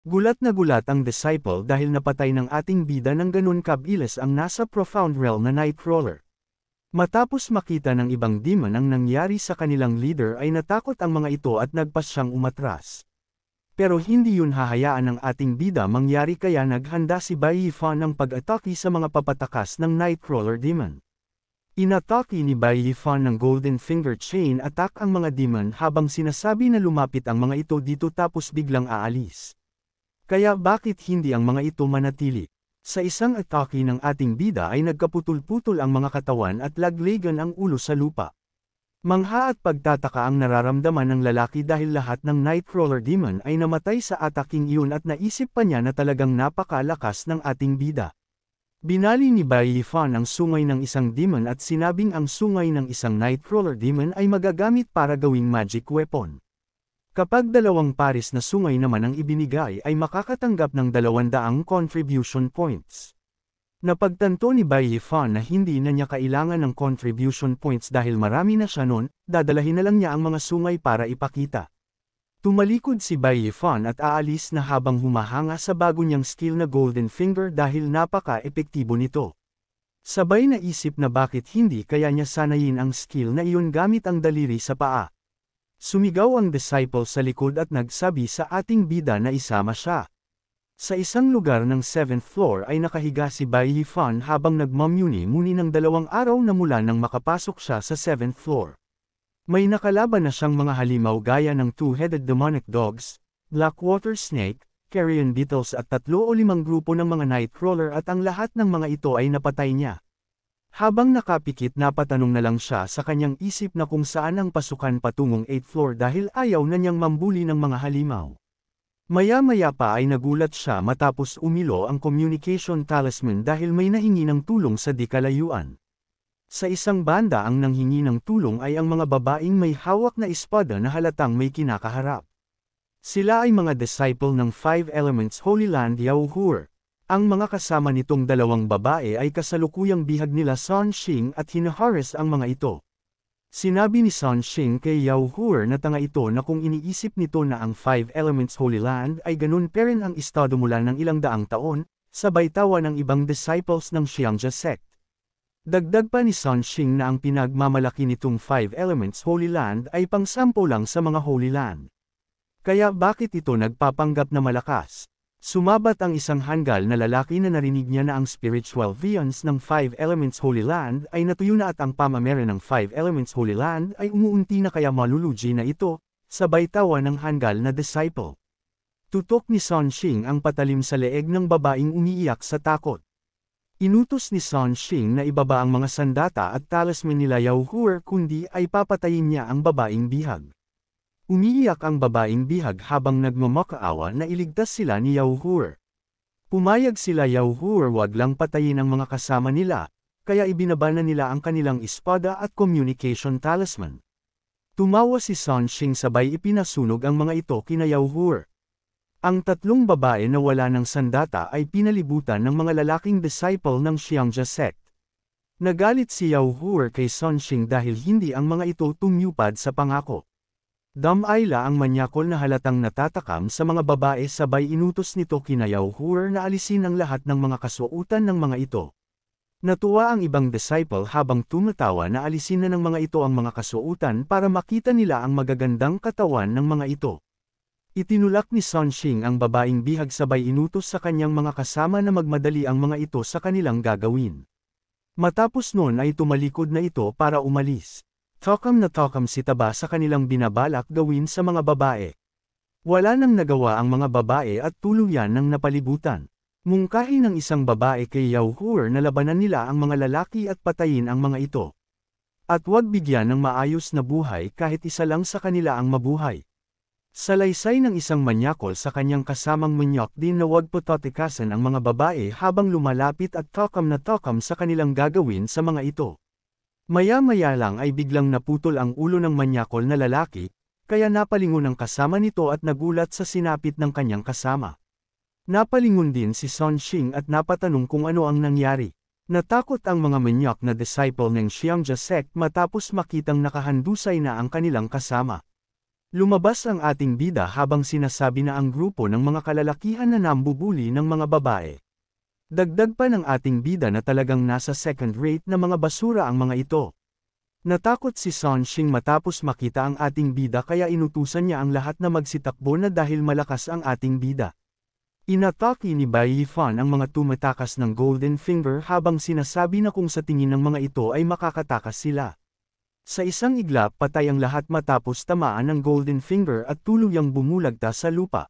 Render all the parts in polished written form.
Gulat na gulat ang disciple dahil napatay ng ating bida ng ganun kabilis ang nasa profound realm na Nightcrawler. Matapos makita ng ibang demon ang nangyari sa kanilang leader ay natakot ang mga ito at nagpasyang umatras. Pero hindi yun hahayaan ng ating bida mangyari kaya naghanda si Bai Yifan ng pag-atake sa mga papatakas ng Nightcrawler demon. Inatake ni Bai Yifan ng Golden Finger Chain Attack ang mga demon habang sinasabi na lumapit ang mga ito dito tapos biglang aalis. Kaya bakit hindi ang mga ito manatili? Sa isang atake ng ating bida ay nagkaputol-putol ang mga katawan at laglagan ang ulo sa lupa. Mangha at pagtataka ang nararamdaman ng lalaki dahil lahat ng Nightcrawler demon ay namatay sa ataking iyon at naisip pa niya na talagang napakalakas ng ating bida. Binali ni Bai Yifan ang sungay ng isang demon at sinabing ang sungay ng isang Nightcrawler demon ay magagamit para gawing magic weapon. Kapag dalawang pares na sungay naman ang ibinigay ay makakatanggap ng 200 contribution points. Napagtanto ni Bai Yifan na hindi na niya kailangan ng contribution points dahil marami na siya noon, dadalahin na lang niya ang mga sungay para ipakita. Tumalikod si Bai Yifan at aalis na habang humahanga sa bago niyang skill na Golden Finger dahil napaka-epektibo nito. Sabay na isip na bakit hindi kaya niya sanayin ang skill na iyon gamit ang daliri sa paa. Sumigaw ang disciple sa likod at nagsabi sa ating bida na isama siya. Sa isang lugar ng 7th floor ay nakahiga si Bai Yifan habang nagmamuni-muni ng 2 araw na mula nang makapasok siya sa 7th floor. May nakalaban na siyang mga halimaw gaya ng two-headed demonic dogs, blackwater snake, carrion beetles at 3 o 5 grupo ng mga Nightcrawler at ang lahat ng mga ito ay napatay niya. Habang nakapikit napatanong na lang siya sa kanyang isip na kung saan ang pasukan patungong 8th floor dahil ayaw na niyang mambuli ng mga halimaw. Maya-maya pa ay nagulat siya matapos umilo ang communication talisman dahil may nahingi ng tulong sa di kalayuan. Sa isang banda ang nanghingi ng tulong ay ang mga babaeng may hawak na espada na halatang may kinakaharap. Sila ay mga disciple ng 5 Elements Holy Land Yaohur. Ang mga kasama nitong 2 babae ay kasalukuyang bihag nila Son Xing at hinaharas ang mga ito. Sinabi ni Son Xing kay Yaohur na tanga ito na kung iniisip nito na ang 5 Elements Holy Land ay ganun pa rin ang estado mula ng ilang daang taon, sabay tawa ng ibang disciples ng Xiangja sect. Dagdag pa ni Son Xing na ang pinagmamalaki nitong 5 Elements Holy Land ay pangsampo lang sa mga Holy Land. Kaya bakit ito nagpapanggap na malakas? Sumabat ang isang hanggal na lalaki na narinig niya na ang spiritual visions ng 5 Elements Holy Land ay natuyo na at ang pamamere ng 5 Elements Holy Land ay umuunti na kaya malulugi na ito, sabay tawa ng hanggal na disciple. Tutok ni Son Xing ang patalim sa leeg ng babaeng umiiyak sa takot. Inutos ni Son Xing na ibaba ang mga sandata at talisman nila Yaohur kundi ay papatayin niya ang babaeng bihag. Umiiyak ang babaeng bihag habang nagmamakaawa na iligtas sila ni Yaohur. Pumayag sila Yaohur wag lang patayin ang mga kasama nila, kaya ibinaba na nila ang kanilang espada at communication talisman. Tumawa si Son Xing sabay ipinasunog ang mga ito kina Yaohur. Ang 3 babae na wala ng sandata ay pinalibutan ng mga lalaking disciple ng Xiangja sect. Nagalit si Yaohur kay Son Xing dahil hindi ang mga ito tumupad sa pangako. Damay-la ang manyakol na halatang natatakam sa mga babae sabay inutos nito kina Yaohur na alisin ang lahat ng mga kasuotan ng mga ito. Natuwa ang ibang disciple habang tumatawa na alisin na ng mga ito ang mga kasuotan para makita nila ang magagandang katawan ng mga ito. Itinulak ni Son Xing ang babaeng bihag sabay inutos sa kanyang mga kasama na magmadali ang mga ito sa kanilang gagawin. Matapos noon ay tumalikod na ito para umalis. Takam na takam si Taba sa kanilang binabalak gawin sa mga babae. Wala nang nagawa ang mga babae at tuluyan ng napalibutan. Mungkahi ng isang babae kay Yaohur na labanan nila ang mga lalaki at patayin ang mga ito. At huwag bigyan ng maayos na buhay kahit isa lang sa kanila ang mabuhay. Salaysay ng isang manyakol sa kanyang kasamang manyok din na huwag patotikasan ang mga babae habang lumalapit at takam na takam sa kanilang gagawin sa mga ito. Maya-maya lang ay biglang naputol ang ulo ng manyakol na lalaki, kaya napalingon ang kasama nito at nagulat sa sinapit ng kanyang kasama. Napalingon din si Son Xing at napatanong kung ano ang nangyari. Natakot ang mga manyok na disciple ng Xiangja sect matapos makitang nakahandusay na ang kanilang kasama. Lumabas ang ating bida habang sinasabi na ang grupo ng mga kalalakihan na nambubuli ng mga babae. Dagdag pa ng ating bida na talagang nasa second rate na mga basura ang mga ito. Natakot si Sun Xing matapos makita ang ating bida kaya inutusan niya ang lahat na magsitakbo na dahil malakas ang ating bida. Inatake ni Bai Yifan ang mga tumatakas ng Golden Finger habang sinasabi na kung sa tingin ng mga ito ay makakatakas sila. Sa isang iglap patay ang lahat matapos tamaan ng Golden Finger at tuluyang bumulagta sa lupa.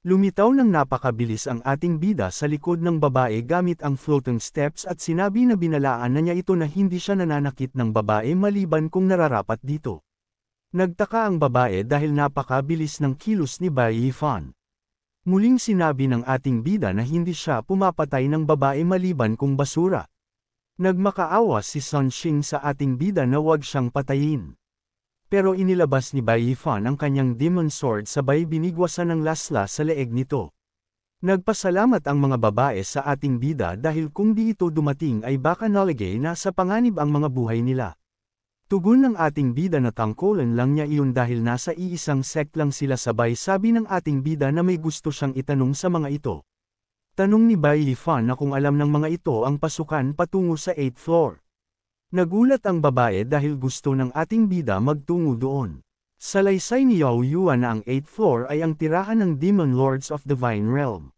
Lumitaw ng napakabilis ang ating bida sa likod ng babae gamit ang floating steps at sinabi na binalaan na niya ito na hindi siya nananakit ng babae maliban kung nararapat dito. Nagtaka ang babae dahil napakabilis ng kilos ni Bai Yifan. Muling sinabi ng ating bida na hindi siya pumapatay ng babae maliban kung basura. Nagmakaawa si Sun Xing sa ating bida na huwag siyang patayin. Pero inilabas ni Bai Yifan ang kanyang Demon Sword sabay binigwasan ng lasla sa leeg nito. Nagpasalamat ang mga babae sa ating bida dahil kung di ito dumating ay baka naligay na sa panganib ang mga buhay nila. Tugon ng ating bida na tangkolan lang niya iyon dahil nasa iisang sect lang sila sabay sabi ng ating bida na may gusto siyang itanong sa mga ito. Tanong ni Bai Yifan na kung alam ng mga ito ang pasukan patungo sa 8th floor. Nagulat ang babae dahil gusto ng ating bida magtungo doon. Salaysay ni Yao Yuan na ang 8th floor ay ang tirahan ng Demon Lords of Divine Realm.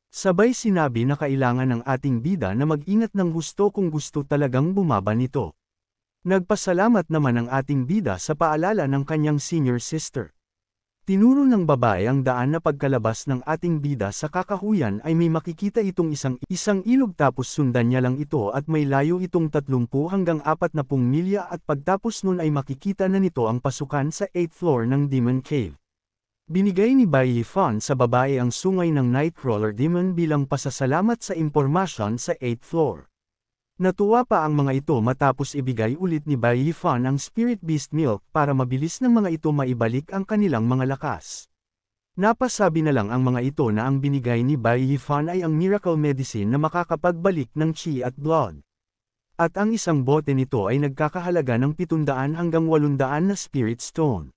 Sabay sinabi na kailangan ng ating bida na mag-ingat ng husto kung gusto talagang bumaba nito. Nagpasalamat naman ang ating bida sa paalala ng kanyang senior sister. Tinuro ng babae ang daan na pagkalabas ng ating bida sa kakahuyan ay may makikita itong isang ilog tapos sundan niya lang ito at may layo itong 30 hanggang 40 milya at pagtapos nun ay makikita na nito ang pasukan sa 8th floor ng Demon Cave. Binigay ni Bai Yifan sa babae ang sungay ng Nightcrawler Demon bilang pasasalamat sa impormasyon sa 8th floor. Natuwa pa ang mga ito matapos ibigay ulit ni Bai Yifan ang Spirit Beast Milk para mabilis ng mga ito maibalik ang kanilang mga lakas. Napasabi na lang ang mga ito na ang binigay ni Bai Yifan ay ang miracle medicine na makakapagbalik ng chi at blood. At ang isang bote nito ay nagkakahalaga ng 700 hanggang 800 na Spirit Stone.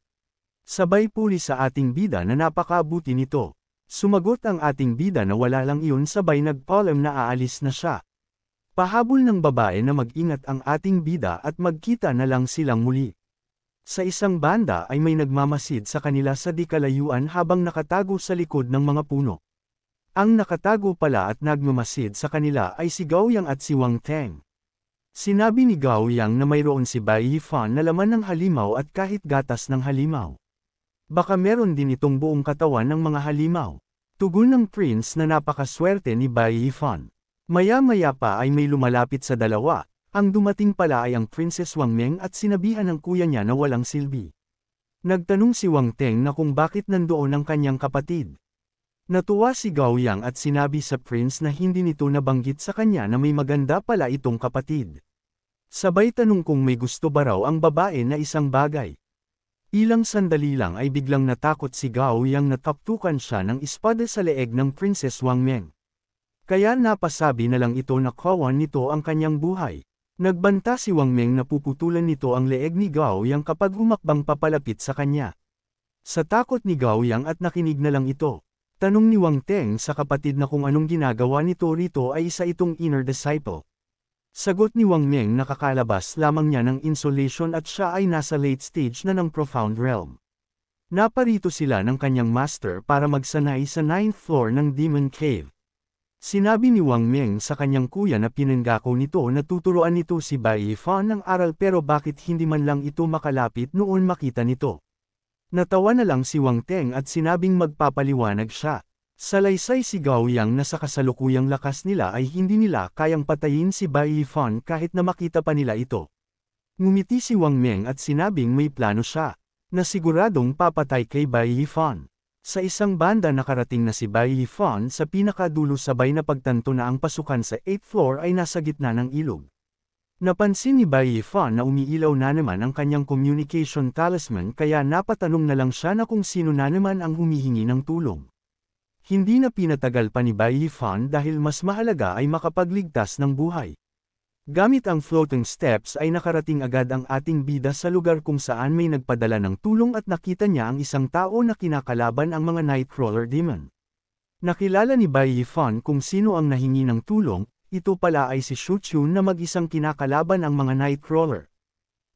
Sabay puli sa ating bida na napakabuti nito. Sumagot ang ating bida na wala lang iyon sabay nagpaalam na aalis na siya. Pahabol ng babae na mag-ingat ang ating bida at magkita na lang silang muli. Sa isang banda ay may nagmamasid sa kanila sa di kalayuan habang nakatago sa likod ng mga puno. Ang nakatago pala at nagmamasid sa kanila ay si Gao Yang at si Wang Teng. Sinabi ni Gao Yang na mayroon si Bai Yifan na laman ng halimaw at kahit gatas ng halimaw. Baka meron din itong buong katawan ng mga halimaw. Tugon ng prince na napakaswerte ni Bai Yifan. Maya-maya pa ay may lumalapit sa dalawa, ang dumating pala ay ang Princess Wang Meng at sinabihan ng kuya niya na walang silbi. Nagtanong si Wang Teng na kung bakit nandoon ang kanyang kapatid. Natuwa si Gao Yang at sinabi sa prince na hindi nito nabanggit sa kanya na may maganda pala itong kapatid. Sabay tanong kung may gusto ba raw ang babae na isang bagay. Ilang sandali lang ay biglang natakot si Gao Yang na taptukan siya ng espada sa leeg ng Princess Wang Meng. Kaya napasabi na lang ito na kawan nito ang kanyang buhay. Nagbanta si Wang Meng na puputulan nito ang leeg ni Gao Yang kapag humakbang papalapit sa kanya. Sa takot ni Gao Yang at nakinig na lang ito. Tanong ni Wang Teng sa kapatid na kung anong ginagawa nito rito ay isa itong inner disciple. Sagot ni Wang Meng na kakalabas lamang niya ng insolation at siya ay nasa late stage na ng Profound Realm. Naparito sila ng kanyang master para magsanay sa 9th floor ng Demon Cave. Sinabi ni Wang Meng sa kanyang kuya na pinanggako nito na tuturuan nito si Bai Yifan ng aral pero bakit hindi man lang ito makalapit noon makita nito. Natawa na lang si Wang Teng at sinabing magpapaliwanag siya. Salaysay si Gao Yang na sa kasalukuyang lakas nila ay hindi nila kayang patayin si Bai Yifan kahit na makita pa nila ito. Ngumiti si Wang Meng at sinabing may plano siya, na siguradong papatay kay Bai Yifan. Sa isang banda nakarating na si Bai Yifan sa pinakadulo sabay na pagtanto na ang pasukan sa 8th floor ay nasa gitna ng ilog. Napansin ni Bai Yifan na umiilaw na naman ang kanyang communication talisman kaya napatanong na lang siya na kung sino na naman ang humihingi ng tulong. Hindi na pinatagal pa ni Bai Yifan dahil mas mahalaga ay makapagligtas ng buhay. Gamit ang floating steps ay nakarating agad ang ating bida sa lugar kung saan may nagpadala ng tulong at nakita niya ang isang tao na kinakalaban ang mga Nightcrawler Demon. Nakilala ni Bai Yifan kung sino ang nahingi ng tulong, ito pala ay si Shu Chun na mag-isang kinakalaban ang mga Nightcrawler.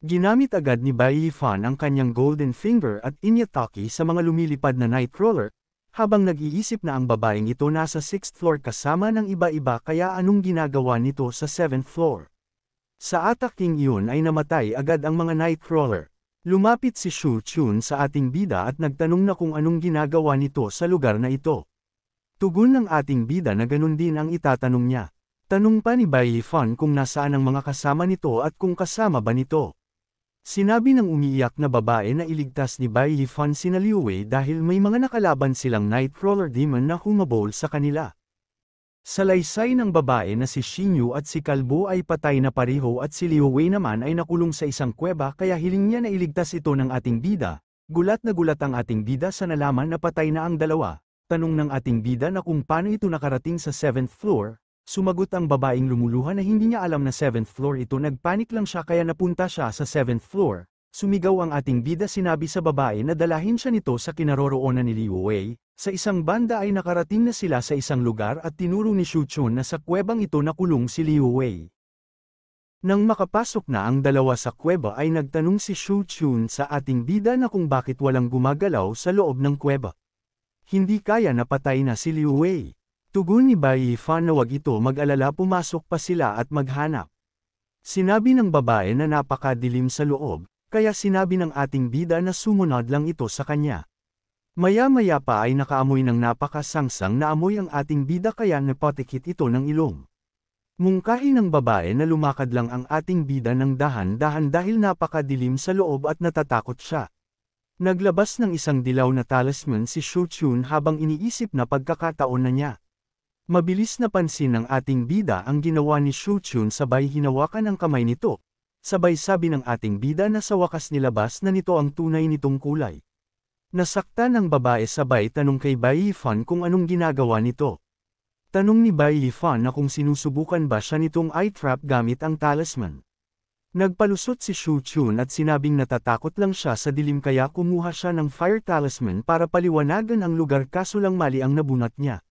Ginamit agad ni Bai Yifan ang kanyang Golden Finger at Inyataki sa mga lumilipad na Nightcrawler, habang nag-iisip na ang babaeng ito nasa 6th floor kasama ng iba-iba kaya anong ginagawa nito sa 7th floor. Sa ataking iyon ay namatay agad ang mga Nightcrawler. Lumapit si Shu Chun sa ating bida at nagtanong na kung anong ginagawa nito sa lugar na ito. Tugon ng ating bida na ganun din ang itatanong niya. Tanong pa ni Bai Yifan kung nasaan ang mga kasama nito at kung kasama ba nito. Sinabi ng umiiyak na babae na iligtas ni Bai Yifan sina Liu Wei dahil may mga nakalaban silang Nightcrawler Demon na humabol sa kanila. Salaysay ng babae na si Xinyu at si Kalbo ay patay na pareho at si Liu Wei naman ay nakulong sa isang kuweba kaya hiling niya na iligtas ito ng ating bida. Gulat na gulat ang ating bida sa nalaman na patay na ang dalawa. Tanong ng ating bida na kung paano ito nakarating sa 7th floor. Sumagot ang babaeng lumuluha na hindi niya alam na 7th floor ito, nagpanik lang siya kaya napunta siya sa 7th floor. Sumigaw ang ating bida, sinabi sa babae na dalahin siya nito sa kinaroroonan ni Liu Wei. Sa isang banda ay nakarating na sila sa isang lugar at tinuro ni Shu Chun na sa kuwebang ito nakulong si Liu Wei. Nang makapasok na ang dalawa sa kuweba ay nagtanong si Shu Chun sa ating bida na kung bakit walang gumagalaw sa loob ng kuweba. Hindi kaya na patay na si Liu Wei. Tugon ni Bai Yifan na wag ito mag-alala, pumasok pa sila at maghanap. Sinabi ng babae na napakadilim sa loob, kaya sinabi ng ating bida na sumunod lang ito sa kanya. Maya-maya pa ay nakaamoy ng napakasangsang na amoy ang ating bida kaya napatikit ito ng ilong. Mungkahi ng babae na lumakad lang ang ating bida ng dahan-dahan dahil napakadilim sa loob at natatakot siya. Naglabas ng isang dilaw na talisman si Shu Chun habang iniisip na pagkakataon na niya. Mabilis napansin ng ating bida ang ginawa ni Shu Chun, sabay hinawakan ang kamay nito. Sabay sabi ng ating bida na sa wakas nilabas na nito ang tunay nitong kulay. Nasaktan ng babae, sabay tanong kay Bai Yifan kung anong ginagawa nito. Tanong ni Bai Yifan na kung sinusubukan ba siya nitong eye trap gamit ang talisman. Nagpalusot si Shu Chun at sinabing natatakot lang siya sa dilim kaya kumuha siya ng fire talisman para paliwanagan ang lugar, kaso lang mali ang nabunot niya.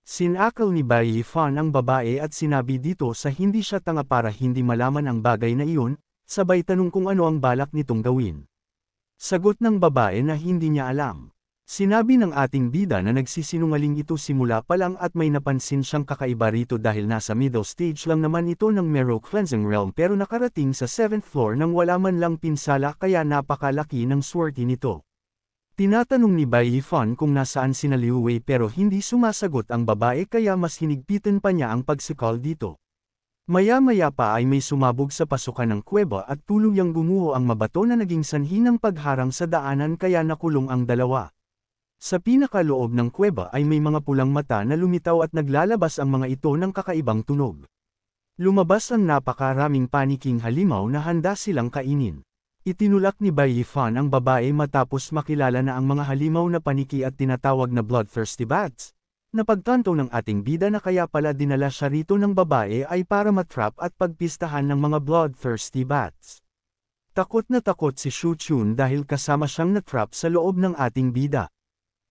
Sinakal ni Bai Yifan ang babae at sinabi dito sa hindi siya tanga para hindi malaman ang bagay na iyon, sabay tanong kung ano ang balak nitong gawin. Sagot ng babae na hindi niya alam. Sinabi ng ating bida na nagsisinungaling ito simula pa lang at may napansin siyang kakaiba rito dahil nasa middle stage lang naman ito ng Mero Cleansing Realm pero nakarating sa 7th floor nang wala man lang pinsala kaya napakalaki ng swerte nito. Tinatanong ni Bai Yifan kung nasaan sina Liu Wei pero hindi sumasagot ang babae kaya mas hinigpitan pa niya ang pagsikal dito. Maya-maya pa ay may sumabog sa pasukan ng kuweba at tuluyang gumuho ang mabato na naging sanhi ng pagharang sa daanan kaya nakulong ang dalawa. Sa pinakaloob ng kuweba ay may mga pulang mata na lumitaw at naglalabas ang mga ito ng kakaibang tunog. Lumabas ang napakaraming paniking halimaw na handa silang kainin. Itinulak ni Bai Yifan ang babae matapos makilala na ang mga halimaw na paniki at tinatawag na bloodthirsty bats. Napagtanto ng ating bida na kaya pala dinala siya rito ng babae ay para matrap at pagpistahan ng mga bloodthirsty bats. Takot na takot si Shu Chun dahil kasama siyang natrap sa loob ng ating bida.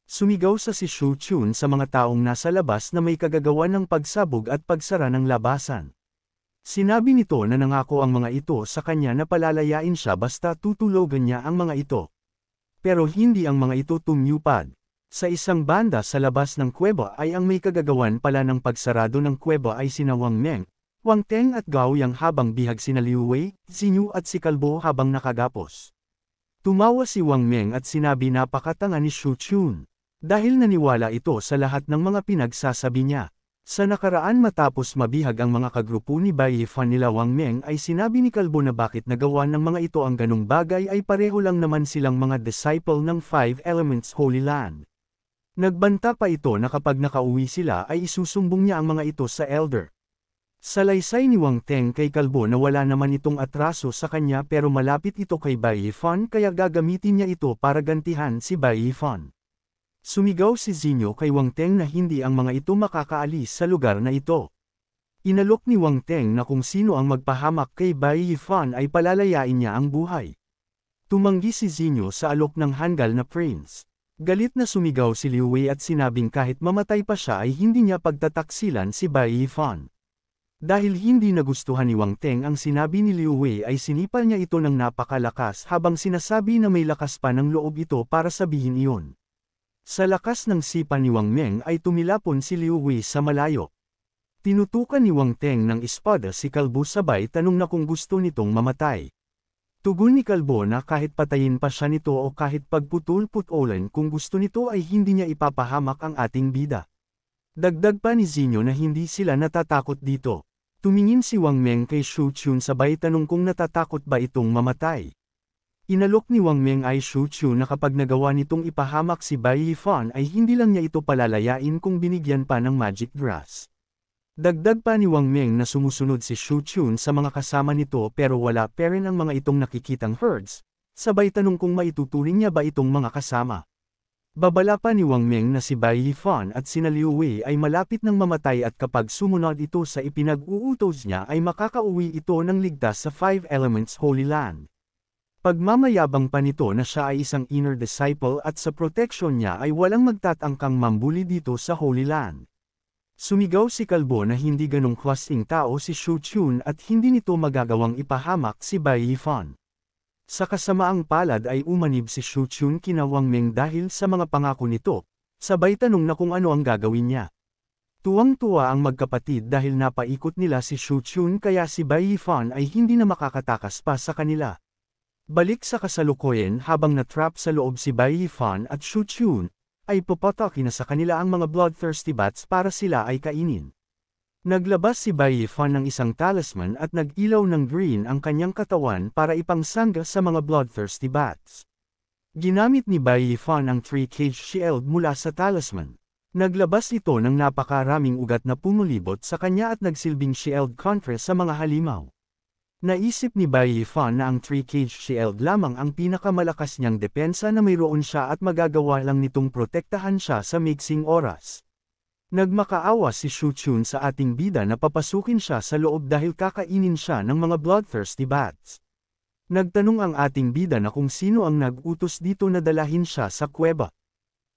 Sumigaw sa si Shu Chun sa mga taong nasa labas na may kagagawan ng pagsabog at pagsara ng labasan. Sinabi nito na nangako ang mga ito sa kanya na palalayain siya basta tutulogan niya ang mga ito. Pero hindi ang mga ito tumupad. Sa isang banda sa labas ng kuweba ay ang may kagagawan pala ng pagsarado ng kuweba ay sina Wang Meng, Wang Teng at Gao Yang habang bihag sina Liu Wei, Xinyu at si Kalbo habang nakagapos. Tumawa si Wang Meng at sinabi napakatanga ni Shu Chun. Dahil naniwala ito sa lahat ng mga pinagsasabi niya. Sa nakaraan matapos mabihag ang mga kagrupo ni Bai Yifan nila Wang Meng ay sinabi ni Kalbo na bakit nagawa ng mga ito ang ganong bagay ay pareho lang naman silang mga disciple ng Five Elements Holy Land. Nagbanta pa ito na kapag nakauwi sila ay isusumbong niya ang mga ito sa elder. Salaysay ni Wang Teng kay Kalbo na wala naman itong atraso sa kanya pero malapit ito kay Bai Yifan kaya gagamitin niya ito para gantihan si Bai Yifan. Sumigaw si Xinyu kay Wang Teng na hindi ang mga ito makakaalis sa lugar na ito. Inalok ni Wang Teng na kung sino ang magpahamak kay Bai Yifan ay palalayain niya ang buhay. Tumanggi si Zinyo sa alok ng hanggal na prince. Galit na sumigaw si Liu Wei at sinabing kahit mamatay pa siya ay hindi niya pagtataksilan si Bai Yifan. Dahil hindi nagustuhan ni Wang Teng ang sinabi ni Liu Wei ay sinipal niya ito ng napakalakas habang sinasabi na may lakas pa ng loob ito para sabihin iyon. Sa lakas ng sipa ni Wang Meng ay tumilapon si Liu Wei sa malayo. Tinutukan ni Wang Teng ng espada si Kalbo sabay tanong na kung gusto nitong mamatay. Tugon ni Kalbo na kahit patayin pa siya nito o kahit pagputol-putolan kung gusto nito ay hindi niya ipapahamak ang ating bida. Dagdag pa ni Zinyo na hindi sila natatakot dito. Tumingin si Wang Meng kay Shu Chun sabay tanong kung natatakot ba itong mamatay. Inalok ni Wang Meng ay Shu Chun na kapag nagawa nitong ipahamak si Bai Yifan ay hindi lang niya ito palalayain kung binigyan pa ng magic grass. Dagdag pa ni Wang Meng na sumusunod si Shu Chun sa mga kasama nito pero wala pa rin ang mga itong nakikitang herds, sabay tanong kung maituturing niya ba itong mga kasama. Babala pa ni Wang Meng na si Bai Yifan at sina Liu Wei ay malapit ng mamatay at kapag sumunod ito sa ipinag-uutos niya ay makakauwi ito ng ligtas sa Five Elements Holy Land. Pagmamayabang pa nito na siya ay isang inner disciple at sa protection niya ay walang magtatangkang mambuli dito sa Holy Land. Sumigaw si Kalbo na hindi ganong klaseng tao si Shu Chun at hindi nito magagawang ipahamak si Bai Yifan. Sa kasamaang palad ay umanib si Shu Chun kina Wang Meng dahil sa mga pangako nito, sabay tanong na kung ano ang gagawin niya. Tuwang-tuwa ang magkapatid dahil napaikot nila si Shu Chun kaya si Bai Yifan ay hindi na makakatakas pa sa kanila. Balik sa kasalukuyan habang natrap sa loob si Bai Yifan at Shu Chun, ay papataki na sa kanila ang mga bloodthirsty bats para sila ay kainin. Naglabas si Bai Yifan ng isang talisman at nag-ilaw ng green ang kanyang katawan para ipangsangga sa mga bloodthirsty bats. Ginamit ni Bai Yifan ang 3-cage shield mula sa talisman. Naglabas ito ng napakaraming ugat na pumulibot sa kanya at nagsilbing shield kontra sa mga halimaw. Naisip ni Bai Yifan na ang 3-cage shield lamang ang pinakamalakas niyang depensa na mayroon siya at magagawa lang nitong protektahan siya sa mixing oras. Nagmakaawa si Shu Chun sa ating bida na papasukin siya sa loob dahil kakainin siya ng mga bloodthirsty bats. Nagtanong ang ating bida na kung sino ang nag-utos dito na dalahin siya sa kuweba.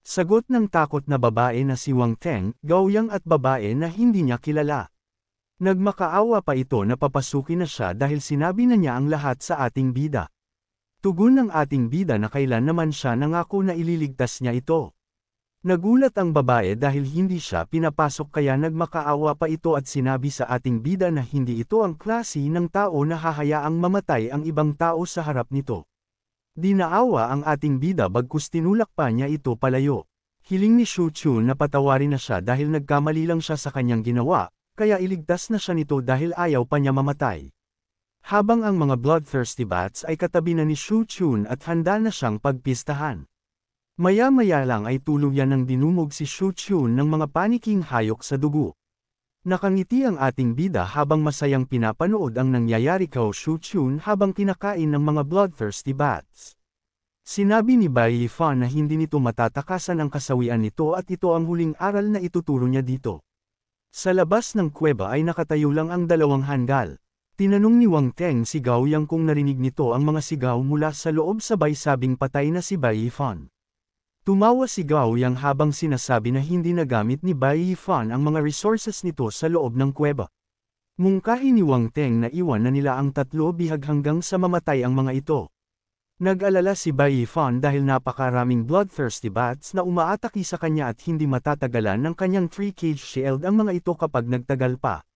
Sagot ng takot na babae na si Wang Teng, Gaoyang at babae na hindi niya kilala. Nagmakaawa pa ito na papasukin na siya dahil sinabi na niya ang lahat sa ating bida. Tugon ng ating bida na kailan naman siya nangako na ililigtas niya ito. Nagulat ang babae dahil hindi siya pinapasok kaya nagmakaawa pa ito at sinabi sa ating bida na hindi ito ang klase ng tao na hahayaang mamatay ang ibang tao sa harap nito. Dinaawa ang ating bida bagkus tinulak pa niya ito palayo. Hiling ni Shu Chun na patawarin na siya dahil nagkamali lang siya sa kanyang ginawa, kaya iligtas na siya nito dahil ayaw pa niya mamatay. Habang ang mga bloodthirsty bats ay katabi na ni Shu Chun at handa na siyang pagpistahan. Maya-maya lang ay tuluyan ng dinumog si Shu Chun ng mga paniking hayok sa dugo. Nakangiti ang ating bida habang masayang pinapanood ang nangyayari kay Shu Chun habang kinakain ng mga bloodthirsty bats. Sinabi ni Bai Yifan na hindi nito matatakasan ang kasawian nito at ito ang huling aral na ituturo niya dito. Sa labas ng kuweba ay nakatayo lang ang dalawang hanggal. Tinanong ni Wang Teng si Gaoyang kung narinig nito ang mga sigaw mula sa loob sabay sabing patay na si Bai Yifan. Tumawa si Gaoyang habang sinasabi na hindi nagamit ni Bai Yifan ang mga resources nito sa loob ng kuweba. Mungkahi ni Wang Teng na iwan na nila ang tatlo bihag hanggang sa mamatay ang mga ito. Nag-alala si Bai Yifan dahil napakaraming bloodthirsty bats na umaataki sa kanya at hindi matatagalan ng kanyang 3-cage shield ang mga ito kapag nagtagal pa.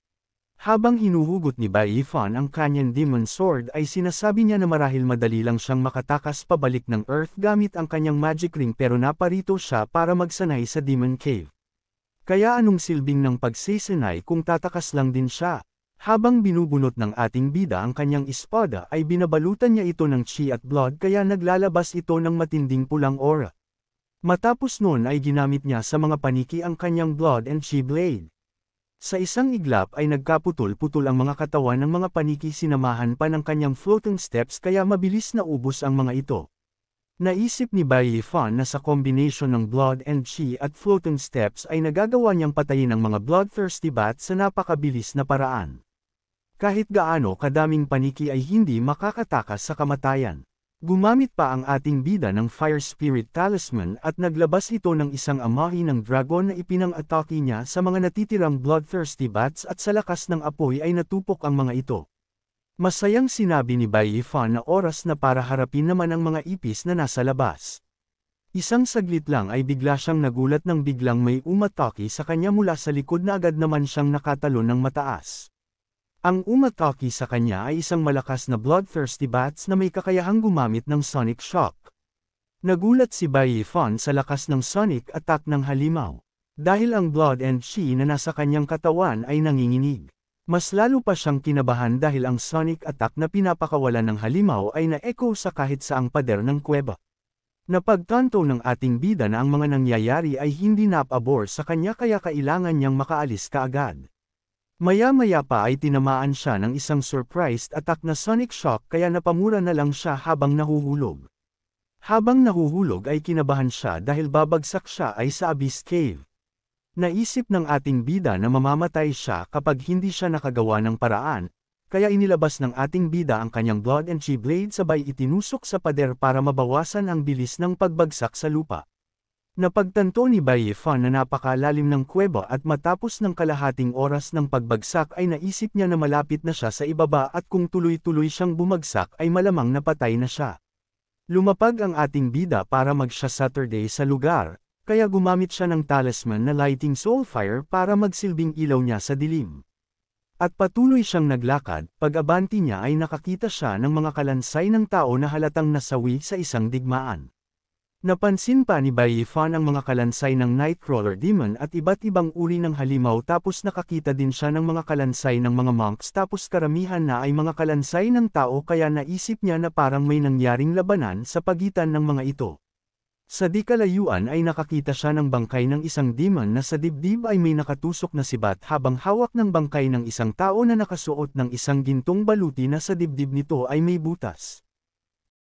Habang hinuhugot ni Bai Yifan ang kanyang demon sword ay sinasabi niya na marahil madali lang siyang makatakas pabalik ng Earth gamit ang kanyang magic ring pero naparito siya para magsanay sa Demon Cave. Kaya anong silbing ng pagsisanay kung tatakas lang din siya? Habang binubunot ng ating bida ang kanyang espada ay binabalutan niya ito ng chi at blood kaya naglalabas ito ng matinding pulang aura. Matapos noon ay ginamit niya sa mga paniki ang kanyang blood and chi blade. Sa isang iglap ay nagkaputol-putol ang mga katawan ng mga paniki sinamahan pa ng kanyang floating steps kaya mabilis na ubos ang mga ito. Naisip ni Bai Yifan na sa combination ng blood and chi at floating steps ay nagagawa niyang patayin ang mga bloodthirsty bats sa napakabilis na paraan. Kahit gaano kadaming paniki ay hindi makakatakas sa kamatayan. Gumamit pa ang ating bida ng Fire Spirit Talisman at naglabas ito ng isang amahi ng dragon na ipinang-atake niya sa mga natitirang bloodthirsty bats at sa lakas ng apoy ay natupok ang mga ito. Masayang sinabi ni Bai Yifan na oras na para harapin naman ang mga ipis na nasa labas. Isang saglit lang ay bigla siyang nagulat nang biglang may umatake sa kanya mula sa likod na agad naman siyang nakatalon ng mataas. Ang umatake sa kanya ay isang malakas na bloodthirsty bats na may kakayahang gumamit ng sonic shock. Nagulat si Bai Yifan sa lakas ng sonic attack ng halimaw. Dahil ang blood and chi na nasa kanyang katawan ay nanginginig. Mas lalo pa siyang kinabahan dahil ang sonic attack na pinapakawalan ng halimaw ay na-echo sa kahit saang pader ng kuweba. Napagtanto ng ating bida na ang mga nangyayari ay hindi napabor sa kanya kaya kailangan niyang makaalis kaagad. Maya-maya pa ay tinamaan siya ng isang surprised attack na sonic shock kaya napamura na lang siya habang nahuhulog. Habang nahuhulog ay kinabahan siya dahil babagsak siya ay sa Abyss Cave. Naisip ng ating bida na mamamatay siya kapag hindi siya nakagawa ng paraan, kaya inilabas ng ating bida ang kanyang blood and chi blade sabay itinusok sa pader para mabawasan ang bilis ng pagbagsak sa lupa. Napagtanto ni Bai Yifan na napakalalim ng kuweba at matapos ng kalahating oras ng pagbagsak ay naisip niya na malapit na siya sa ibaba at kung tuloy-tuloy siyang bumagsak ay malamang napatay na siya. Lumapag ang ating bida para mag-Saturday sa lugar, kaya gumamit siya ng talisman na lighting soulfire para magsilbing ilaw niya sa dilim. At patuloy siyang naglakad, pag-abanti niya ay nakakita siya ng mga kalansay ng tao na halatang nasawi sa isang digmaan. Napansin pa ni Bai Yifan ang mga kalansay ng Nightcrawler Demon at iba't ibang uri ng halimaw tapos nakakita din siya ng mga kalansay ng mga monks tapos karamihan na ay mga kalansay ng tao kaya naisip niya na parang may nangyaring labanan sa pagitan ng mga ito. Sa di kalayuan ay nakakita siya ng bangkay ng isang demon na sa dibdib ay may nakatusok na sibat habang hawak ng bangkay ng isang tao na nakasuot ng isang gintong baluti na sa dibdib nito ay may butas.